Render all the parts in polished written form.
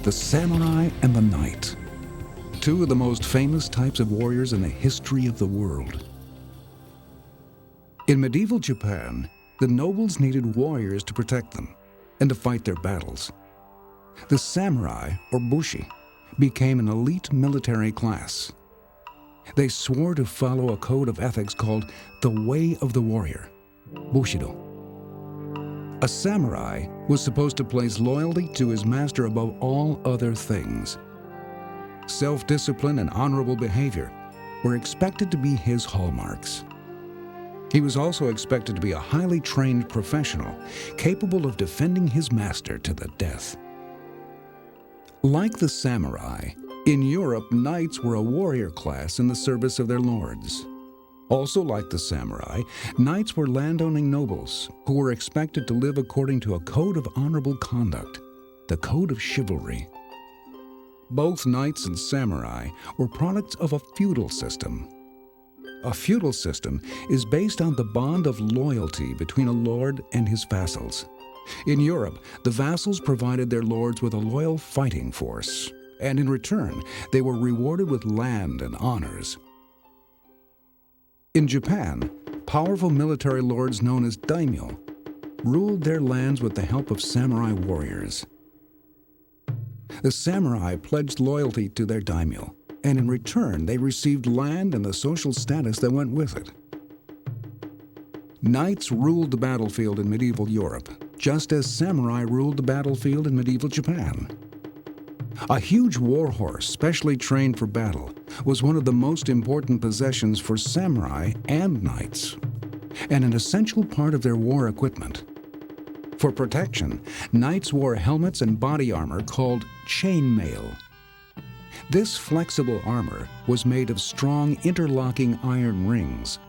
the samurai and the knight, two of the most famous types of warriors in the history of the world. In medieval Japan, the nobles needed warriors to protect them and to fight their battles. The samurai, or bushi, became an elite military class. They swore to follow a code of ethics called the Way of the Warrior, Bushido. A samurai was supposed to place loyalty to his master above all other things. Self-discipline and honorable behavior were expected to be his hallmarks. He was also expected to be a highly trained professional, capable of defending his master to the death. Like the samurai, in Europe, knights were a warrior class in the service of their lords. Also like the samurai, knights were landowning nobles who were expected to live according to a code of honorable conduct, the code of chivalry. Both knights and samurai were products of a feudal system. A feudal system is based on the bond of loyalty between a lord and his vassals. In Europe, the vassals provided their lords with a loyal fighting force, and in return, they were rewarded with land and honors. In Japan, powerful military lords known as daimyo ruled their lands with the help of samurai warriors. The samurai pledged loyalty to their daimyo, and in return they received land and the social status that went with it. Knights ruled the battlefield in medieval Europe, just as samurai ruled the battlefield in medieval Japan. A huge war horse, specially trained for battle, was one of the most important possessions for samurai and knights, and an essential part of their war equipment. For protection, knights wore helmets and body armor called chainmail. This flexible armor was made of strong interlocking iron rings.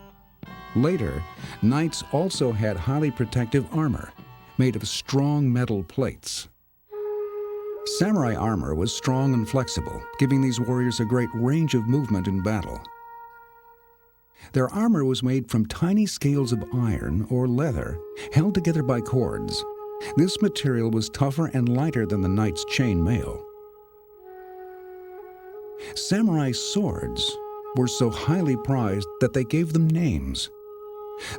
Later, knights also had highly protective armor made of strong metal plates. Samurai armor was strong and flexible, giving these warriors a great range of movement in battle. Their armor was made from tiny scales of iron or leather held together by cords. This material was tougher and lighter than the knight's chain mail. Samurai swords were so highly prized that they gave them names.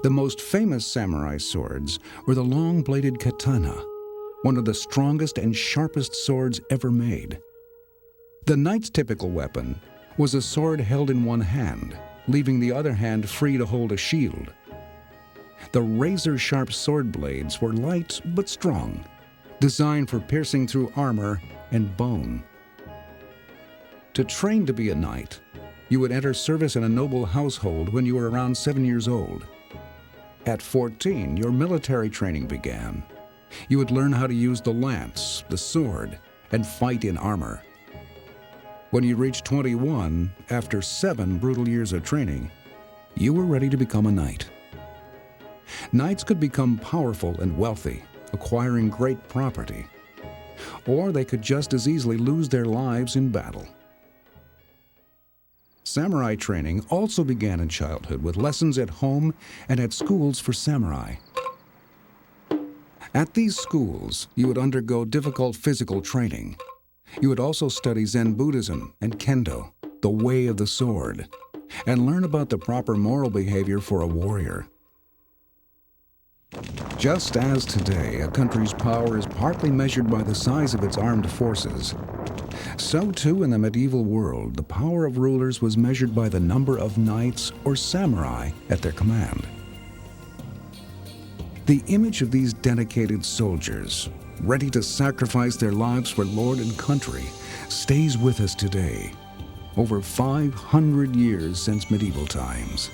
The most famous samurai swords were the long-bladed katana, one of the strongest and sharpest swords ever made. The knight's typical weapon was a sword held in one hand, leaving the other hand free to hold a shield. The razor-sharp sword blades were light but strong, designed for piercing through armor and bone. To train to be a knight, you would enter service in a noble household when you were around 7 years old. At 14, your military training began. You would learn how to use the lance, the sword, and fight in armor. When you reached 21, after 7 brutal years of training, you were ready to become a knight. Knights could become powerful and wealthy, acquiring great property, or they could just as easily lose their lives in battle. Samurai training also began in childhood with lessons at home and at schools for samurai. At these schools, you would undergo difficult physical training. You would also study Zen Buddhism and Kendo, the way of the sword, and learn about the proper moral behavior for a warrior. Just as today, a country's power is partly measured by the size of its armed forces, so too in the medieval world, the power of rulers was measured by the number of knights or samurai at their command. The image of these dedicated soldiers, ready to sacrifice their lives for lord and country, stays with us today, over 500 years since medieval times.